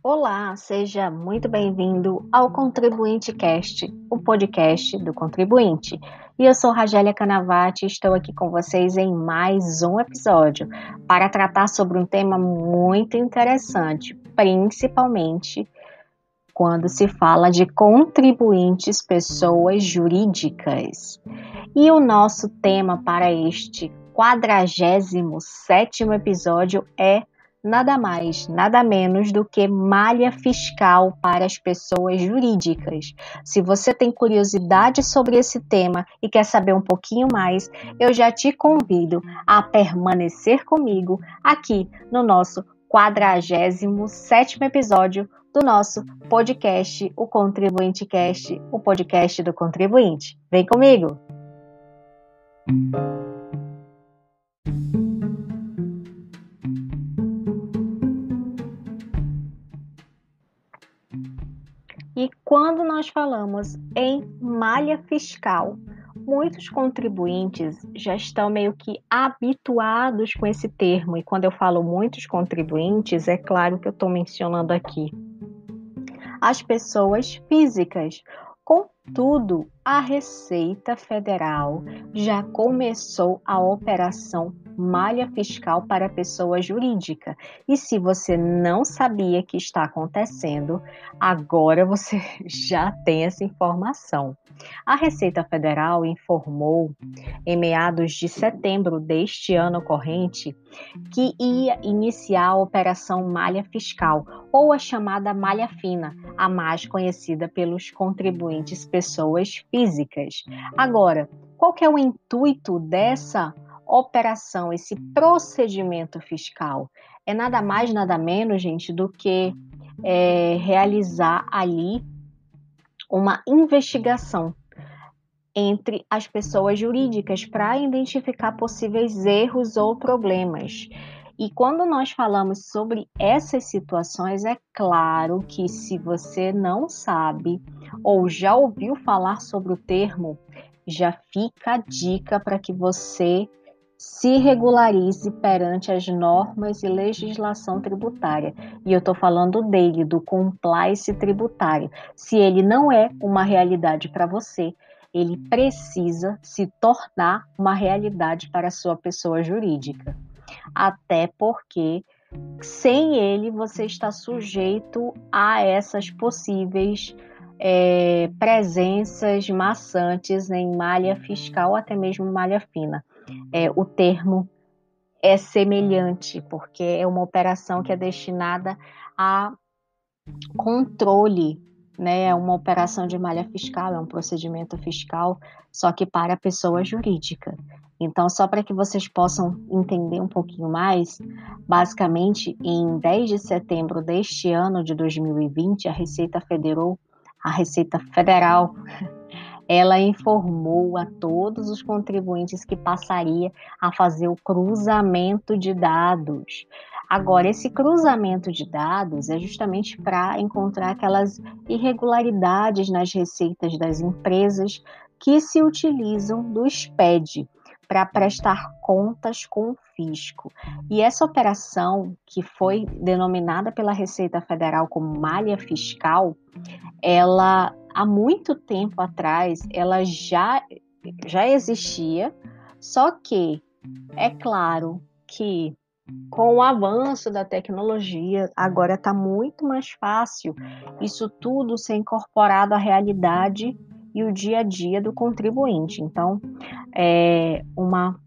Olá, seja muito bem-vindo ao Contribuinte Cast, o podcast do contribuinte. E eu sou Ragélia Canavati e estou aqui com vocês em mais um episódio para tratar sobre um tema muito interessante, principalmente quando se fala de contribuintes, pessoas jurídicas. E o nosso tema para este 47º episódio é nada mais, nada menos do que malha fiscal para as pessoas jurídicas. Se você tem curiosidade sobre esse tema e quer saber um pouquinho mais, eu já te convido a permanecer comigo aqui no nosso 47º episódio do nosso podcast, o Contribuinte Cast, o podcast do contribuinte. Vem comigo! E quando nós falamos em malha fiscal, muitos contribuintes já estão meio que habituados com esse termo. E quando eu falo muitos contribuintes, é claro que eu estou mencionando aqui as pessoas físicas. Contudo, a Receita Federal já começou a operação malha fiscal para pessoa jurídica. E se você não sabia que está acontecendo, agora você já tem essa informação. A Receita Federal informou, em meados de setembro deste ano corrente, que ia iniciar a operação malha fiscal, ou a chamada malha fina, a mais conhecida pelos contribuintes pessoas físicas. Agora, qual que é o intuito dessa operação, esse procedimento fiscal? É nada mais, nada menos, gente, do que realizar ali uma investigação entre as pessoas jurídicas para identificar possíveis erros ou problemas. E quando nós falamos sobre essas situações, é claro que se você não sabe ou já ouviu falar sobre o termo, já fica a dica para que você se regularize perante as normas e legislação tributária. E eu estou falando dele, do compliance tributário. Se ele não é uma realidade para você, ele precisa se tornar uma realidade para a sua pessoa jurídica. Até porque, sem ele, você está sujeito a essas possíveis presenças maçantes em malha fiscal ou até mesmo malha fina. O termo é semelhante, porque é uma operação que é destinada a controle, né? É uma operação de malha fiscal, é um procedimento fiscal, só que para a pessoa jurídica. Então, só para que vocês possam entender um pouquinho mais, basicamente, em 10 de setembro deste ano de 2020, a Receita Federal ela informou a todos os contribuintes que passaria a fazer o cruzamento de dados. Agora, esse cruzamento de dados é justamente para encontrar aquelas irregularidades nas receitas das empresas que se utilizam do SPED para prestar contas com o fisco. E essa operação, que foi denominada pela Receita Federal como malha fiscal, ela há muito tempo atrás ela já existia, só que é claro que com o avanço da tecnologia agora está muito mais fácil isso tudo ser incorporado à realidade e o dia a dia do contribuinte. Então, uma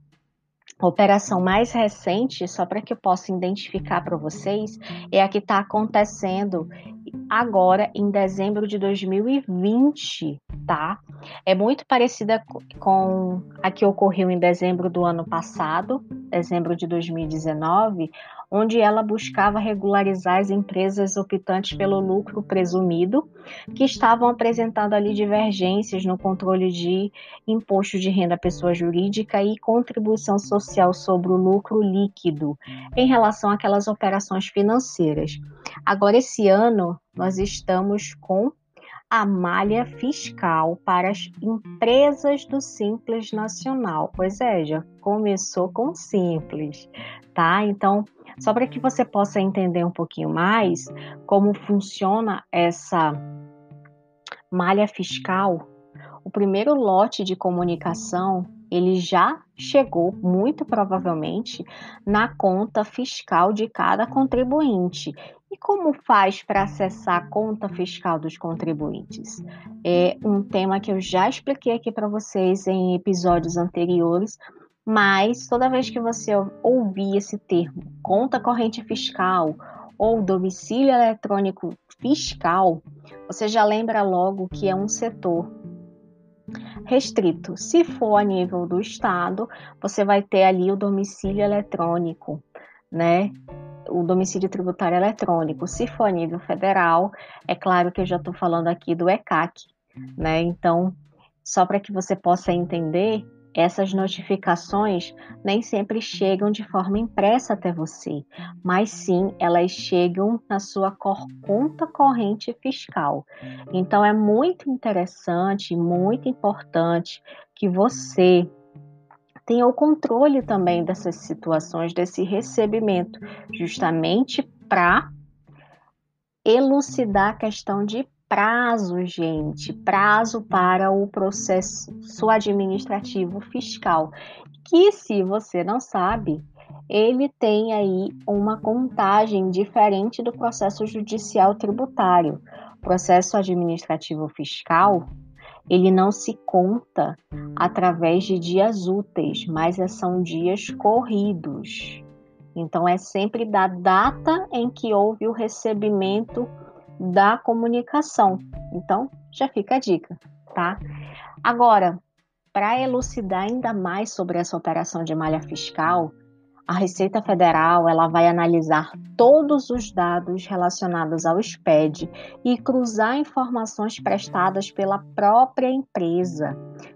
operação mais recente, só para que eu possa identificar para vocês, é a que está acontecendo agora em dezembro de 2020, tá? É muito parecida com a que ocorreu em dezembro do ano passado, dezembro de 2019, onde ela buscava regularizar as empresas optantes pelo lucro presumido, que estavam apresentando ali divergências no controle de imposto de renda à pessoa jurídica e contribuição social sobre o lucro líquido, em relação àquelas operações financeiras. Agora, esse ano, nós estamos com a malha fiscal para as empresas do Simples Nacional. Pois é, já começou com Simples, tá? Então, só para que você possa entender um pouquinho mais como funciona essa malha fiscal, o primeiro lote de comunicação, ele já chegou, muito provavelmente, na conta fiscal de cada contribuinte. E como faz para acessar a conta fiscal dos contribuintes? É um tema que eu já expliquei aqui para vocês em episódios anteriores, mas toda vez que você ouvir esse termo, conta corrente fiscal ou domicílio eletrônico fiscal, você já lembra logo que é um setor restrito. Se for a nível do estado, você vai ter ali o domicílio eletrônico, né? O domicílio tributário eletrônico. Se for a nível federal, é claro que eu já estou falando aqui do ECAC, né? Então, só para que você possa entender, essas notificações nem sempre chegam de forma impressa até você, mas sim elas chegam na sua conta corrente fiscal. Então é muito interessante, muito importante que você tenha o controle também dessas situações, desse recebimento, justamente para elucidar a questão de prazo, gente, prazo para o processo administrativo fiscal, que se você não sabe, ele tem aí uma contagem diferente do processo judicial tributário. O processo administrativo fiscal, ele não se conta através de dias úteis, mas são dias corridos. Então, é sempre da data em que houve o recebimento da comunicação. Então, já fica a dica, tá? Agora, para elucidar ainda mais sobre essa operação de malha fiscal, a Receita Federal ela vai analisar todos os dados relacionados ao SPED e cruzar informações prestadas pela própria empresa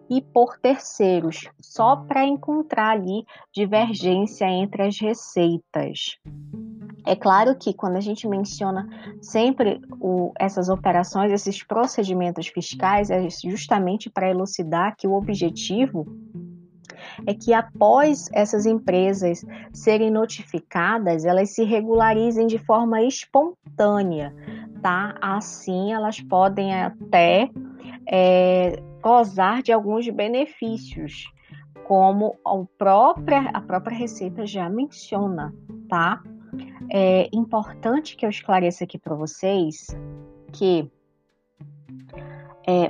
e por terceiros, só para encontrar ali divergência entre as receitas. É claro que quando a gente menciona sempre essas operações, esses procedimentos fiscais, é justamente para elucidar que o objetivo é que após essas empresas serem notificadas, elas se regularizem de forma espontânea, tá? Assim, elas podem até gozar de alguns benefícios, como a própria Receita já menciona, tá? É importante que eu esclareça aqui para vocês que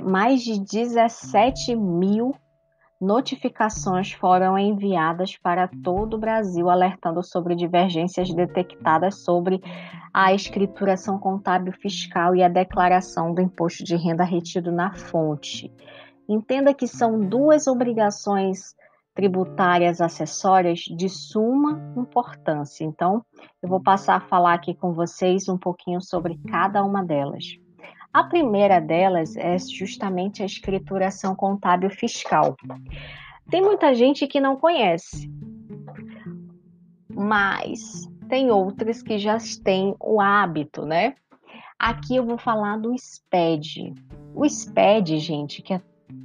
mais de 17 mil notificações foram enviadas para todo o Brasil, alertando sobre divergências detectadas sobre a escrituração contábil fiscal e a declaração do imposto de renda retido na fonte. Entenda que são duas obrigações tributárias acessórias de suma importância. Então, eu vou passar a falar aqui com vocês um pouquinho sobre cada uma delas. A primeira delas é justamente a escrituração contábil fiscal. Tem muita gente que não conhece, mas tem outras que já têm o hábito, né? Aqui eu vou falar do SPED. O SPED, gente, que é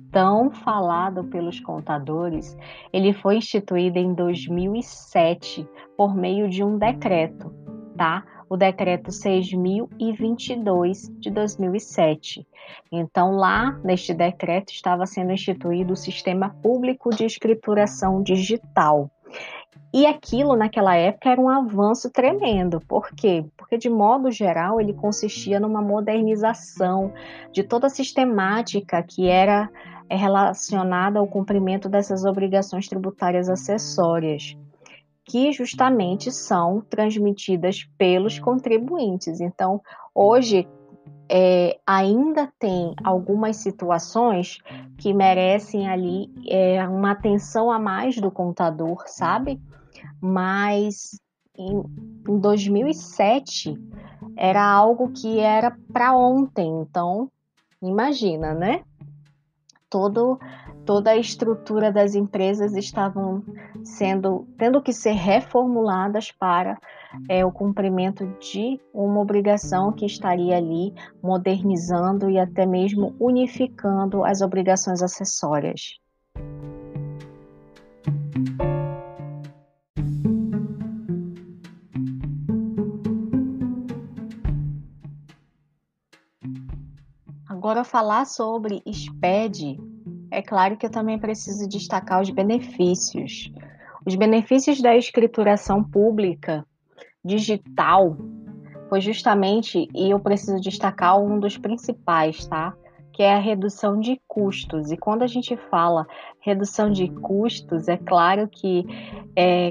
tão falado pelos contadores, ele foi instituído em 2007 por meio de um decreto, tá? O decreto 6.022 de 2007. Então, lá neste decreto estava sendo instituído o Sistema Público de Escrituração Digital. E aquilo, naquela época, era um avanço tremendo. Por quê? Porque, de modo geral, ele consistia numa modernização de toda a sistemática que era relacionada ao cumprimento dessas obrigações tributárias acessórias, que justamente são transmitidas pelos contribuintes. Então, hoje, ainda tem algumas situações que merecem ali uma atenção a mais do contador, sabe? Mas em 2007 era algo que era para ontem, então imagina, né? Toda a estrutura das empresas estavam tendo que ser reformuladas para o cumprimento de uma obrigação que estaria ali modernizando e até mesmo unificando as obrigações acessórias. Agora, falar sobre SPED, é claro que eu também preciso destacar os benefícios. Os benefícios da escrituração pública digital foi justamente, e eu preciso destacar um dos principais, tá? Que é a redução de custos. E quando a gente fala redução de custos, é claro que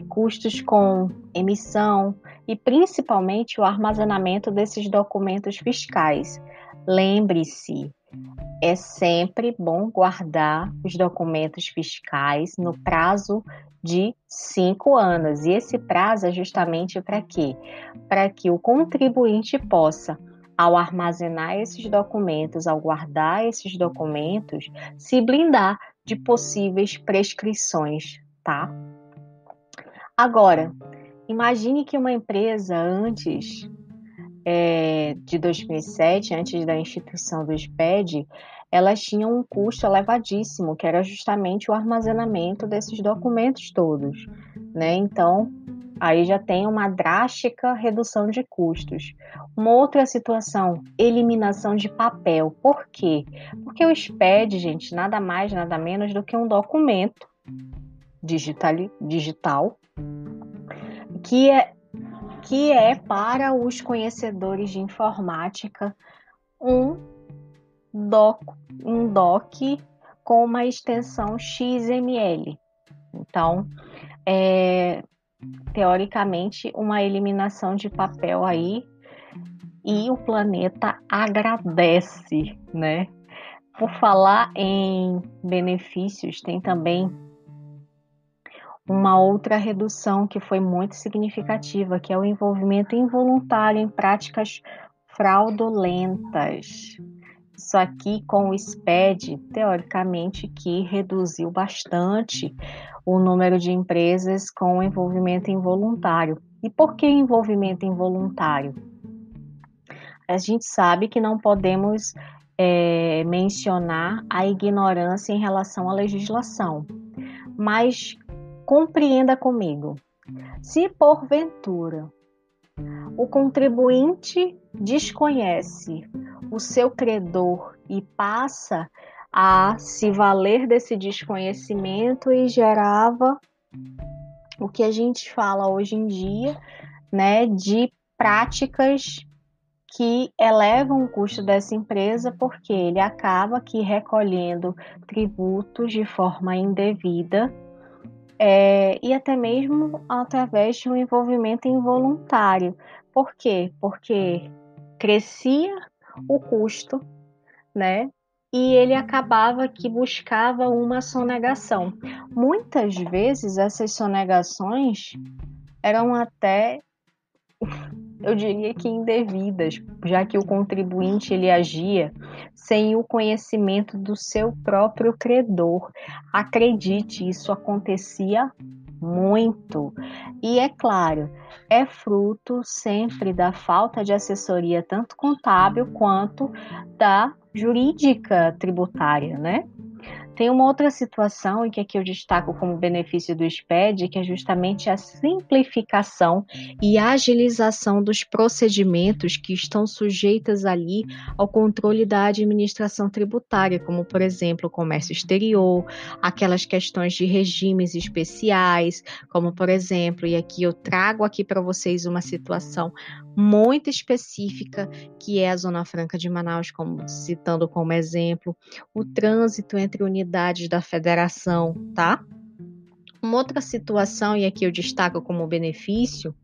custos com emissão e principalmente o armazenamento desses documentos fiscais. Lembre-se, é sempre bom guardar os documentos fiscais no prazo de 5 anos. E esse prazo é justamente para quê? Para que o contribuinte possa, ao armazenar esses documentos, ao guardar esses documentos, se blindar de possíveis prescrições, tá? Agora, imagine que uma empresa antes de 2007, antes da instituição do SPED, elas tinham um custo elevadíssimo, que era justamente o armazenamento desses documentos todos, né? Então, aí já tem uma drástica redução de custos. Uma outra situação, eliminação de papel. Por quê? Porque o SPED, gente, nada mais, nada menos do que um documento digital que é para os conhecedores de informática um doc com uma extensão XML. Então, teoricamente, uma eliminação de papel aí, e o planeta agradece, né? Por falar em benefícios, tem também uma outra redução que foi muito significativa, que é o envolvimento involuntário em práticas fraudulentas. Isso aqui com o SPED, teoricamente, que reduziu bastante o número de empresas com envolvimento involuntário. E por que envolvimento involuntário? A gente sabe que não podemos mencionar a ignorância em relação à legislação, mas compreenda comigo, se porventura o contribuinte desconhece o seu credor e passa a se valer desse desconhecimento e gerava o que a gente fala hoje em dia, né, de práticas que elevam o custo dessa empresa, porque ele acaba aqui recolhendo tributos de forma indevida, e até mesmo através de um envolvimento involuntário. Por quê? Porque crescia o custo, né? E ele acabava que buscava uma sonegação. Muitas vezes essas sonegações eram até, eu diria que indevidas, já que o contribuinte ele agia sem o conhecimento do seu próprio credor. Acredite, isso acontecia muito. E é claro, é fruto sempre da falta de assessoria, tanto contábil quanto da jurídica tributária, né? Tem uma outra situação, e que aqui eu destaco como benefício do SPED, que é justamente a simplificação e agilização dos procedimentos que estão sujeitos ali ao controle da administração tributária, como, por exemplo, o comércio exterior, aquelas questões de regimes especiais, como, por exemplo, e aqui eu trago aqui para vocês uma situação muito específica, que é a Zona Franca de Manaus, citando como exemplo, o trânsito entre unidades da federação, tá? Uma outra situação, e aqui eu destaco como benefício,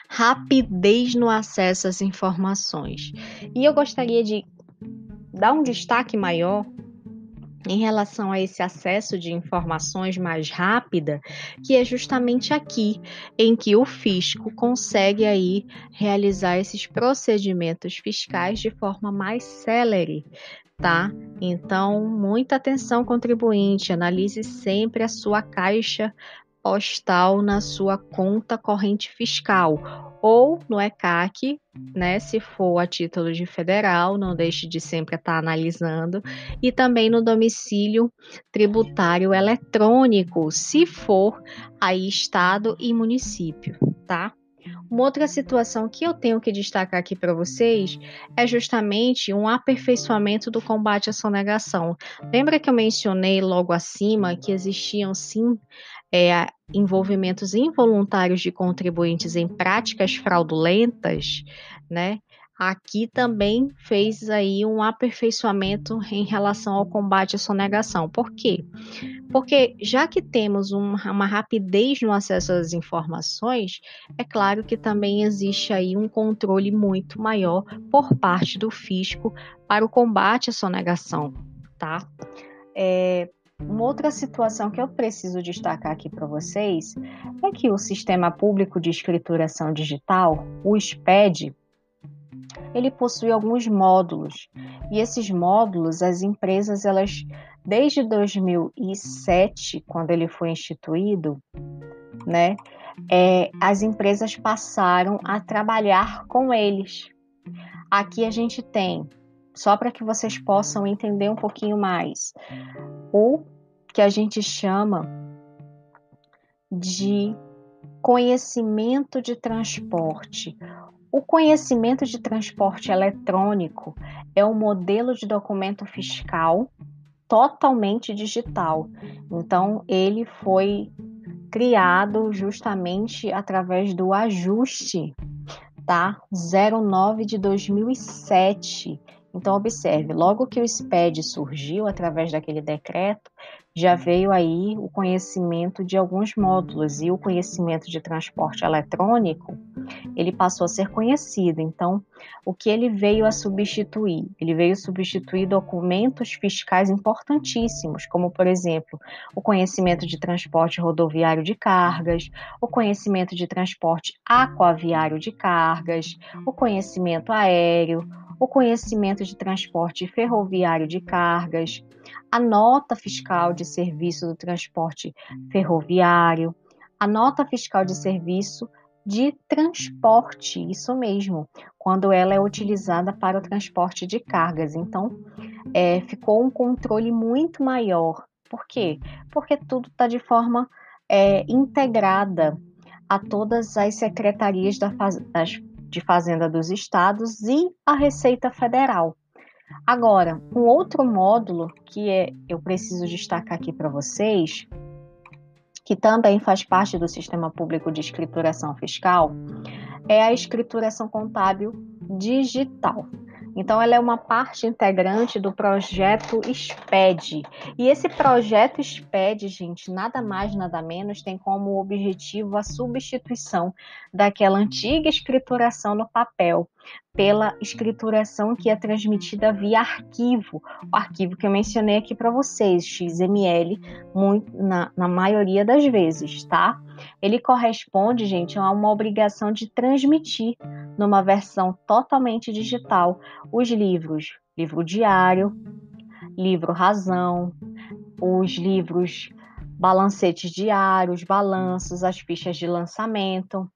rapidez no acesso às informações. E eu gostaria de dar um destaque maior em relação a esse acesso de informações mais rápida, que é justamente aqui em que o fisco consegue aí realizar esses procedimentos fiscais de forma mais célere, tá? Então, muita atenção, contribuinte, analise sempre a sua caixa postal na sua conta corrente fiscal ou no ECAC, né, se for a título de federal, não deixe de sempre estar analisando, e também no domicílio tributário eletrônico, se for aí estado e município, tá? Uma outra situação que eu tenho que destacar aqui para vocês é justamente um aperfeiçoamento do combate à sonegação. Lembra que eu mencionei logo acima que existiam sim envolvimentos involuntários de contribuintes em práticas fraudulentas, né? Aqui também fez aí um aperfeiçoamento em relação ao combate à sonegação. Por quê? Porque já que temos uma rapidez no acesso às informações, é claro que também existe aí um controle muito maior por parte do fisco para o combate à sonegação, tá? Uma outra situação que eu preciso destacar aqui para vocês é que o Sistema Público de Escrituração Digital, o SPED, ele possui alguns módulos. E esses módulos, as empresas, elas, desde 2007, quando ele foi instituído, né, as empresas passaram a trabalhar com eles. Aqui a gente tem, só para que vocês possam entender um pouquinho mais, o que a gente chama de conhecimento de transporte. O conhecimento de transporte eletrônico é um modelo de documento fiscal totalmente digital. Então, ele foi criado justamente através do ajuste, tá? 09 de 2007. Então, observe, logo que o SPED surgiu através daquele decreto, já veio aí o conhecimento de alguns módulos e o conhecimento de transporte eletrônico, ele passou a ser conhecido. Então, o que ele veio a substituir? Ele veio substituir documentos fiscais importantíssimos, como, por exemplo, o conhecimento de transporte rodoviário de cargas, o conhecimento de transporte aquaviário de cargas, o conhecimento aéreo, o conhecimento de transporte ferroviário de cargas, a nota fiscal de serviço do transporte ferroviário, a nota fiscal de serviço de transporte, isso mesmo, quando ela é utilizada para o transporte de cargas. Então, ficou um controle muito maior. Por quê? Porque tudo está de forma integrada a todas as secretarias de Fazenda dos estados e a Receita Federal. Agora, um outro módulo que eu preciso destacar aqui para vocês, que também faz parte do Sistema Público de Escrituração Fiscal, é a escrituração contábil digital. Então, ela é uma parte integrante do projeto SPED. E esse projeto SPED, gente, nada mais, nada menos, tem como objetivo a substituição daquela antiga escrituração no papel pela escrituração que é transmitida via arquivo. O arquivo que eu mencionei aqui para vocês, XML, na maioria das vezes, tá? Ele corresponde, gente, a uma obrigação de transmitir numa versão totalmente digital os livros, livro diário, livro razão, os livros balancetes diários, balanços, as fichas de lançamento,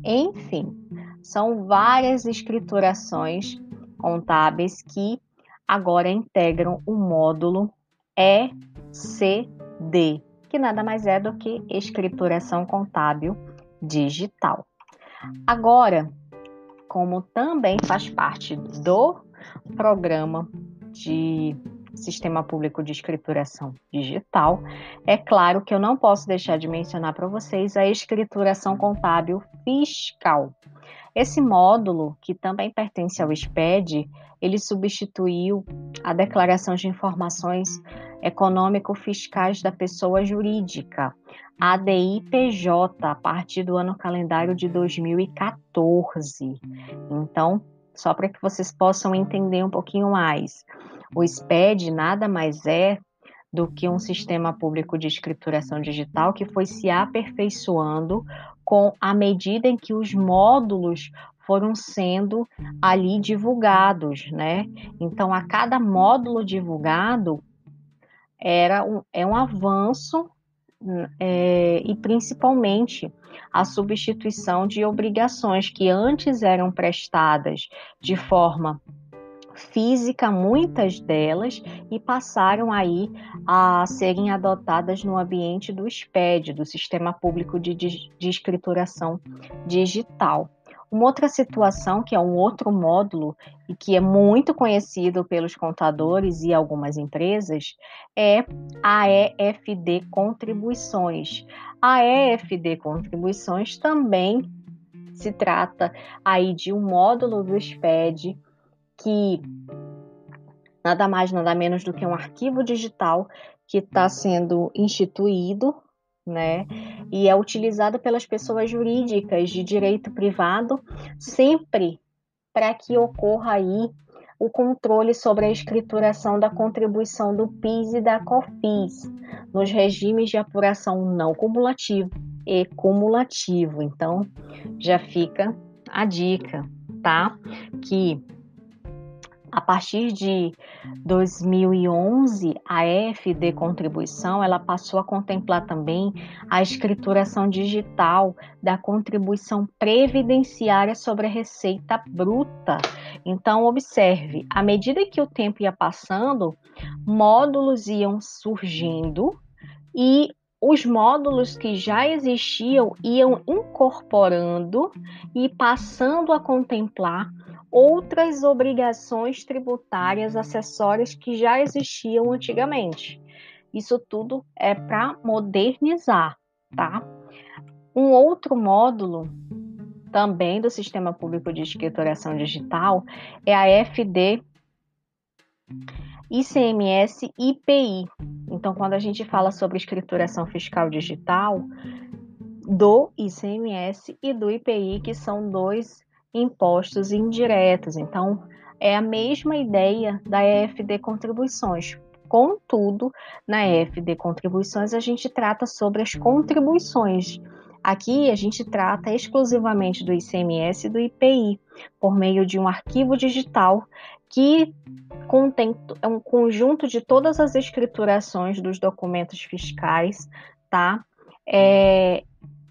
enfim, são várias escriturações contábeis que agora integram o módulo ECD, que nada mais é do que escrituração contábil digital. Agora, como também faz parte do programa de Sistema Público de Escrituração Digital, é claro que eu não posso deixar de mencionar para vocês a escrituração contábil fiscal. Esse módulo, que também pertence ao SPED, ele substituiu a Declaração de Informações Econômico-Fiscais da Pessoa Jurídica, a ADI-PJ, a partir do ano calendário de 2014. Então, só para que vocês possam entender um pouquinho mais, o SPED nada mais é do que um sistema público de escrituração digital que foi se aperfeiçoando com a medida em que os módulos foram sendo ali divulgados, né? Então, a cada módulo divulgado é um avanço e principalmente a substituição de obrigações que antes eram prestadas de forma física, muitas delas, e passaram aí a serem adotadas no ambiente do SPED, do Sistema Público de Escrituração Digital. Uma outra situação, que é um outro módulo e que é muito conhecido pelos contadores e algumas empresas, é a EFD Contribuições. A EFD Contribuições também se trata aí de um módulo do SPED que nada mais, nada menos do que um arquivo digital que está sendo instituído, né? E é utilizado pelas pessoas jurídicas de direito privado, sempre para que ocorra aí o controle sobre a escrituração da contribuição do PIS e da COFINS, nos regimes de apuração não cumulativo e cumulativo. Então, já fica a dica, tá? Que a partir de 2011, a EFD Contribuição ela passou a contemplar também a escrituração digital da contribuição previdenciária sobre a receita bruta. Então, observe, à medida que o tempo ia passando, módulos iam surgindo e os módulos que já existiam iam incorporando e passando a contemplar outras obrigações tributárias acessórias que já existiam antigamente. Isso tudo é para modernizar, tá? Um outro módulo também do Sistema Público de Escrituração Digital é a FD ICMS e IPI. Então, quando a gente fala sobre escrituração fiscal digital, do ICMS e do IPI, que são dois impostos indiretos. Então, é a mesma ideia da EFD Contribuições. Contudo, na EFD Contribuições, a gente trata sobre as contribuições. Aqui, a gente trata exclusivamente do ICMS e do IPI, por meio de um arquivo digital que contém um conjunto de todas as escriturações dos documentos fiscais, tá?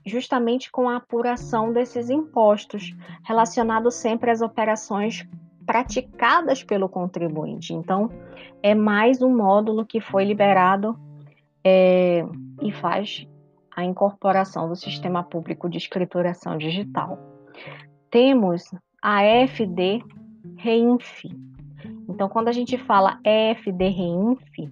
Justamente com a apuração desses impostos, relacionado sempre às operações praticadas pelo contribuinte. Então, é mais um módulo que foi liberado e faz a incorporação do Sistema Público de Escrituração Digital. Temos a EFD REINF. Então, quando a gente fala EFD REINF,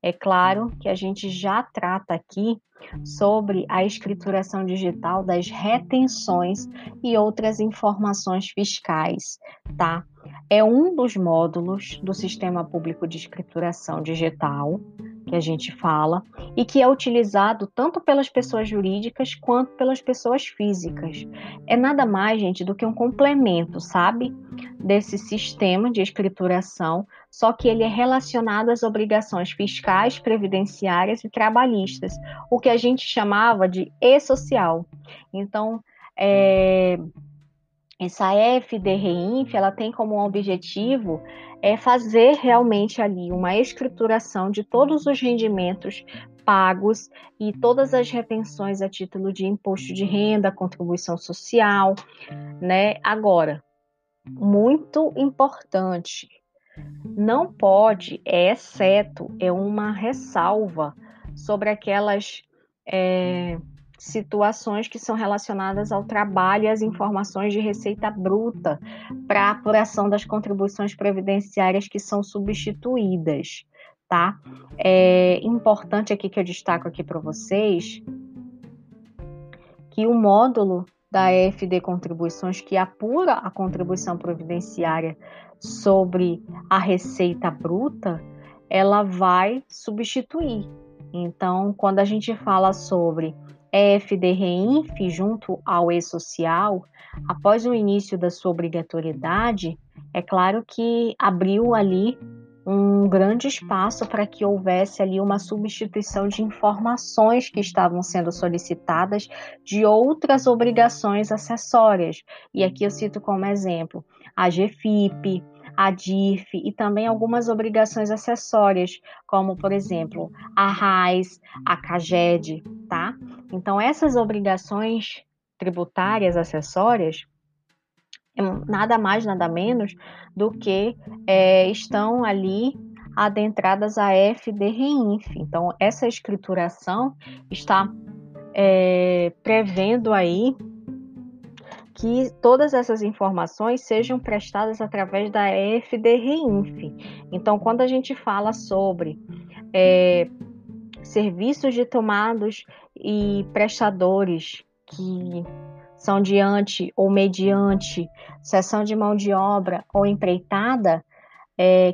é claro que a gente já trata aqui sobre a escrituração digital das retenções e outras informações fiscais, tá? É um dos módulos do Sistema Público de Escrituração Digital que a gente fala e que é utilizado tanto pelas pessoas jurídicas quanto pelas pessoas físicas. É nada mais, gente, do que um complemento, sabe? Desse sistema de escrituração, só que ele é relacionado às obrigações fiscais, previdenciárias e trabalhistas, o que a gente chamava de e-social. Então, essa FD-REINF, ela tem como objetivo fazer realmente ali uma escrituração de todos os rendimentos pagos e todas as retenções a título de imposto de renda, contribuição social, né? Agora, muito importante, não pode, exceto, uma ressalva sobre aquelas situações que são relacionadas ao trabalho e às informações de receita bruta para apuração das contribuições previdenciárias que são substituídas, tá? É importante aqui que eu destaco aqui para vocês que o módulo da EFD Contribuições, que apura a contribuição previdenciária sobre a receita bruta, ela vai substituir. Então, quando a gente fala sobre EFD REINF junto ao e-social, após o início da sua obrigatoriedade, é claro que abriu ali um grande espaço para que houvesse ali uma substituição de informações que estavam sendo solicitadas de outras obrigações acessórias. E aqui eu cito como exemplo a GFIP, a DIF e também algumas obrigações acessórias, como, por exemplo, a RAIS, a CAGED, tá? Então, essas obrigações tributárias acessórias nada mais, nada menos do que estão ali adentradas a FD-REINF. Então, essa escrituração está prevendo aí que todas essas informações sejam prestadas através da FD-REINF. Então, quando a gente fala sobre serviços de tomados e prestadores que são diante ou mediante cessão de mão de obra ou empreitada,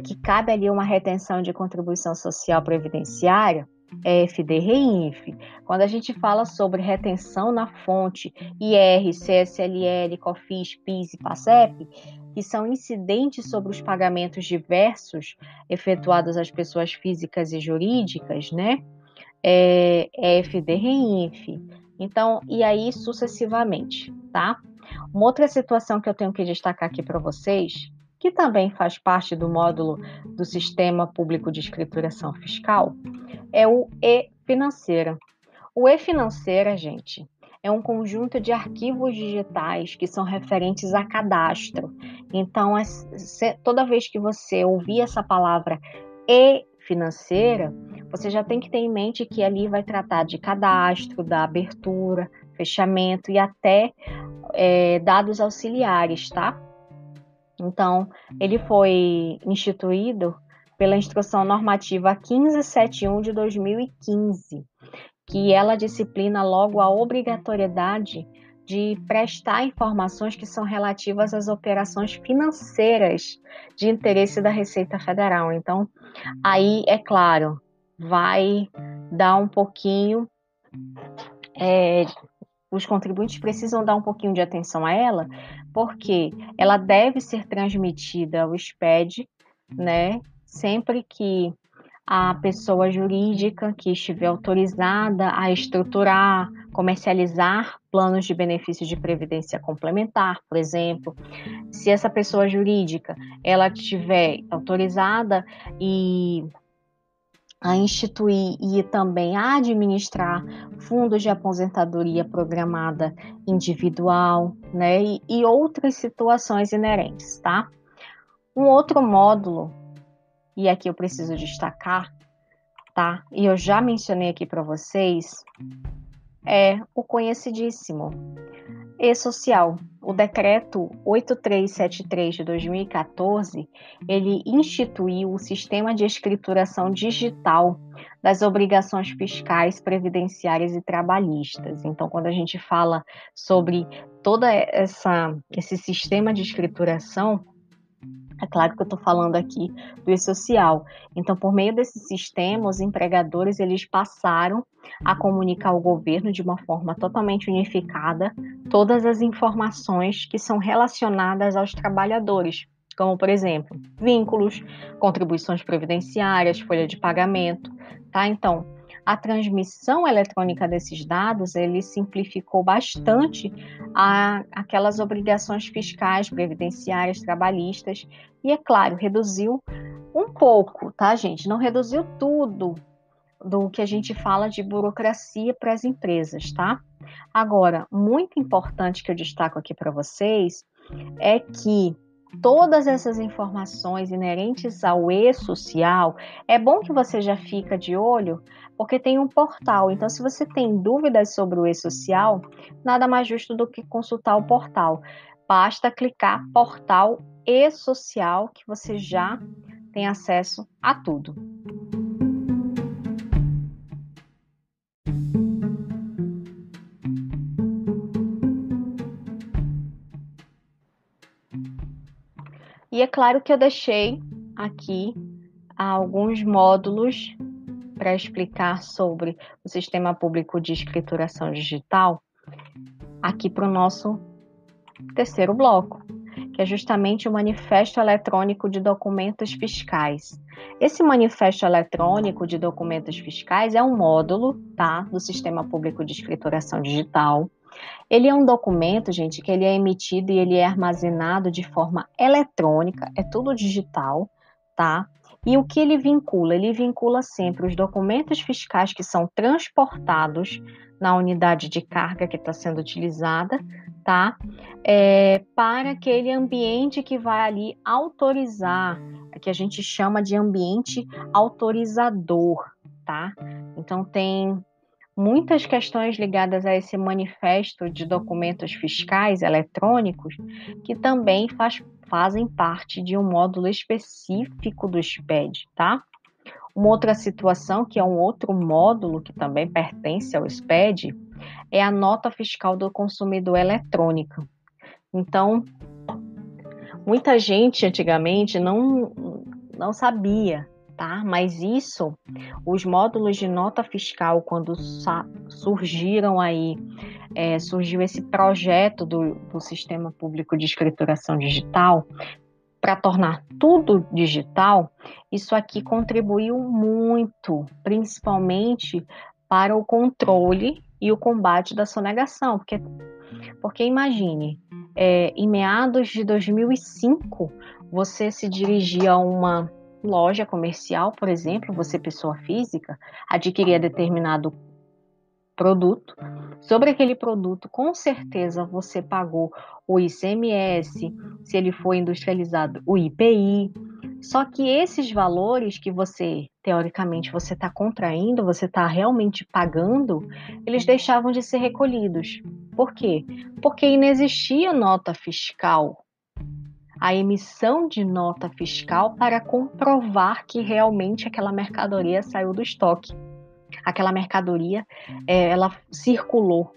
que cabe ali uma retenção de contribuição social previdenciária, FD-REINF. Quando a gente fala sobre retenção na fonte, IR, CSLL, COFINS, PIS e PASEP, que são incidentes sobre os pagamentos diversos efetuados às pessoas físicas e jurídicas, né? FD-REINF. Então, e aí sucessivamente, tá? Uma outra situação que eu tenho que destacar aqui para vocês, que também faz parte do módulo do Sistema Público de Escrituração Fiscal, é o e-financeira. O e-financeira, gente, é um conjunto de arquivos digitais que são referentes a cadastro. Então, toda vez que você ouvir essa palavra e-financeira, você já tem que ter em mente que ali vai tratar de cadastro, da abertura, fechamento e até dados auxiliares, tá? Então, ele foi instituído pela Instrução Normativa 1571 de 2015, que ela disciplina logo a obrigatoriedade de prestar informações que são relativas às operações financeiras de interesse da Receita Federal. Então, aí, é claro, vai dar um pouquinho, os contribuintes precisam dar um pouquinho de atenção a ela, porque ela deve ser transmitida ao SPED, né, sempre que a pessoa jurídica que estiver autorizada a estruturar, comercializar planos de benefício de previdência complementar, por exemplo, se essa pessoa jurídica ela estiver autorizada a instituir e também a administrar fundos de aposentadoria programada individual, né, e outras situações inerentes, tá? Um outro módulo, e aqui eu preciso destacar, tá? E eu já mencionei aqui para vocês, é o conhecidíssimo e-social. O decreto 8373 de 2014, ele instituiu o sistema de escrituração digital das obrigações fiscais, previdenciárias e trabalhistas. Então, quando a gente fala sobre todo esse sistema de escrituração, é claro que eu estou falando aqui do e-social. Então, por meio desse sistema, os empregadores eles passaram a comunicar ao governo de uma forma totalmente unificada todas as informações que são relacionadas aos trabalhadores, como, por exemplo, vínculos, contribuições previdenciárias, folha de pagamento, tá? Então, a transmissão eletrônica desses dados, ele simplificou bastante aquelas obrigações fiscais, previdenciárias, trabalhistas e, é claro, reduziu um pouco, tá, gente? Não reduziu tudo do que a gente fala de burocracia para as empresas, tá? Agora, muito importante que eu destaco aqui para vocês é que todas essas informações inerentes ao e-social, é bom que você já fica de olho, porque tem um portal. Então, se você tem dúvidas sobre o e-social, nada mais justo do que consultar o portal. Basta clicar portal e-social que você já tem acesso a tudo. E é claro que eu deixei aqui alguns módulos para explicar sobre o Sistema Público de Escrituração Digital aqui para o nosso terceiro bloco, que é justamente o Manifesto Eletrônico de Documentos Fiscais. Esse Manifesto Eletrônico de Documentos Fiscais é um módulo, tá, do Sistema Público de Escrituração Digital, Ele é um documento, gente, que ele é emitido e ele é armazenado de forma eletrônica, é tudo digital, tá? E o que ele vincula? Ele vincula sempre os documentos fiscais que são transportados na unidade de carga que está sendo utilizada, tá? Para aquele ambiente que vai ali autorizar, que a gente chama de ambiente autorizador, tá? Então tem muitas questões ligadas a esse manifesto de documentos fiscais eletrônicos que também fazem parte de um módulo específico do SPED, tá? Uma outra situação, que é um outro módulo que também pertence ao SPED, é a nota fiscal do consumidor eletrônica. Então, muita gente antigamente não sabia, tá? Mas isso, os módulos de nota fiscal, quando surgiram aí, surgiu esse projeto do Sistema Público de Escrituração Digital, para tornar tudo digital, isso aqui contribuiu muito, principalmente para o controle e o combate da sonegação, porque imagine, em meados de 2005, você se dirigia a uma loja comercial, por exemplo, você pessoa física, adquiria determinado produto. Sobre aquele produto, com certeza você pagou o ICMS, se ele for industrializado, o IPI. Só que esses valores que você, teoricamente, você está contraindo, você está realmente pagando, eles deixavam de ser recolhidos. Por quê? Porque inexistia nota fiscal, a emissão de nota fiscal para comprovar que realmente aquela mercadoria saiu do estoque. Aquela mercadoria, ela circulou.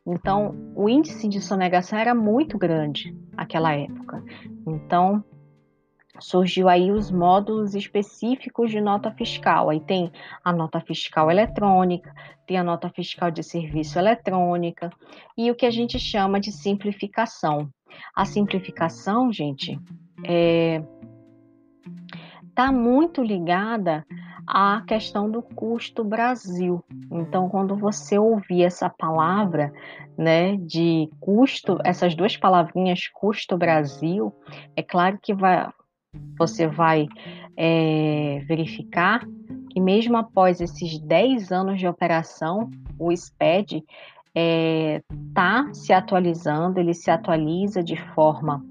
Então, o índice de sonegação era muito grande naquela época. Então, surgiu aí os módulos específicos de nota fiscal. Aí tem a nota fiscal eletrônica, tem a nota fiscal de serviço eletrônica e o que a gente chama de simplificação. A simplificação, gente, está muito ligada à questão do custo Brasil. Então, quando você ouvir essa palavra, né, de custo, essas duas palavrinhas, custo Brasil, é claro que você vai verificar que mesmo após esses 10 anos de operação, o SPED está se atualizando, ele se atualiza de forma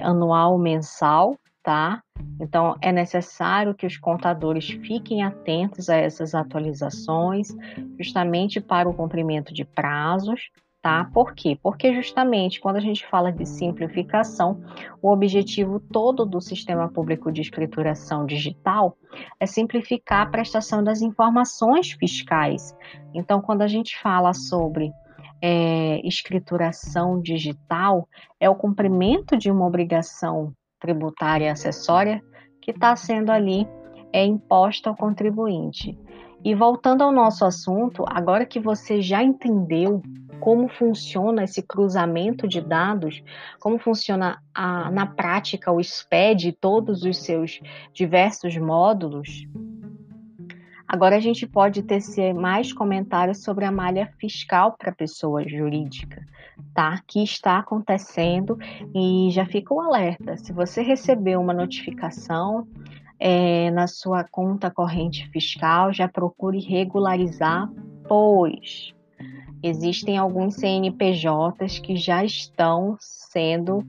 anual, mensal, tá? Então, é necessário que os contadores fiquem atentos a essas atualizações, justamente para o cumprimento de prazos, tá? Por quê? Porque justamente quando a gente fala de simplificação, o objetivo todo do Sistema Público de Escrituração Digital é simplificar a prestação das informações fiscais. Então, quando a gente fala sobre escrituração digital, é o cumprimento de uma obrigação tributária acessória que está sendo ali imposta ao contribuinte. E voltando ao nosso assunto, agora que você já entendeu como funciona esse cruzamento de dados, como funciona na prática o SPED e todos os seus diversos módulos, agora a gente pode tecer mais comentários sobre a malha fiscal para a pessoa jurídica, tá? Que está acontecendo e já fica o alerta. Se você receber uma notificação na sua conta corrente fiscal, já procure regularizar, pois existem alguns CNPJs que já estão sendo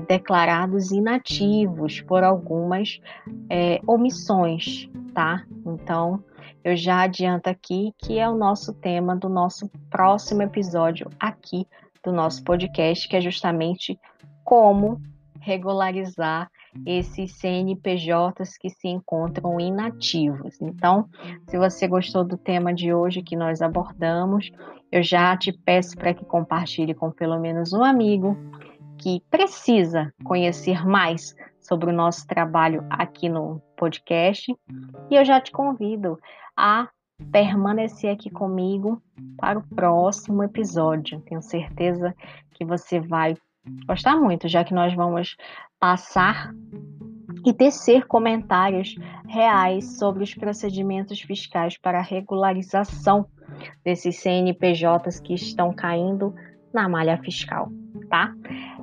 declarados inativos por algumas omissões, tá? Então, eu já adianto aqui que é o nosso tema do nosso próximo episódio aqui do nosso podcast, que é justamente como regularizar esses CNPJs que se encontram inativos. Então, se você gostou do tema de hoje que nós abordamos, eu já te peço para que compartilhe com pelo menos um amigo que precisa conhecer mais sobre o nosso trabalho aqui no podcast. E eu já te convido a permanecer aqui comigo para o próximo episódio. Tenho certeza que você vai gostar muito, já que nós vamos passar e tecer comentários reais sobre os procedimentos fiscais para regularização desses CNPJs que estão caindo na malha fiscal, tá?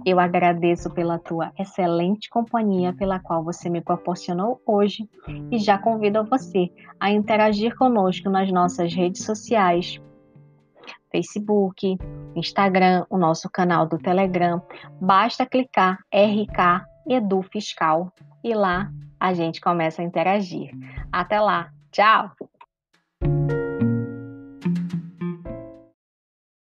Eu agradeço pela tua excelente companhia pela qual você me proporcionou hoje e já convido você a interagir conosco nas nossas redes sociais, Facebook, Instagram, o nosso canal do Telegram. Basta clicar RK Edu Fiscal e lá a gente começa a interagir. Até lá, tchau!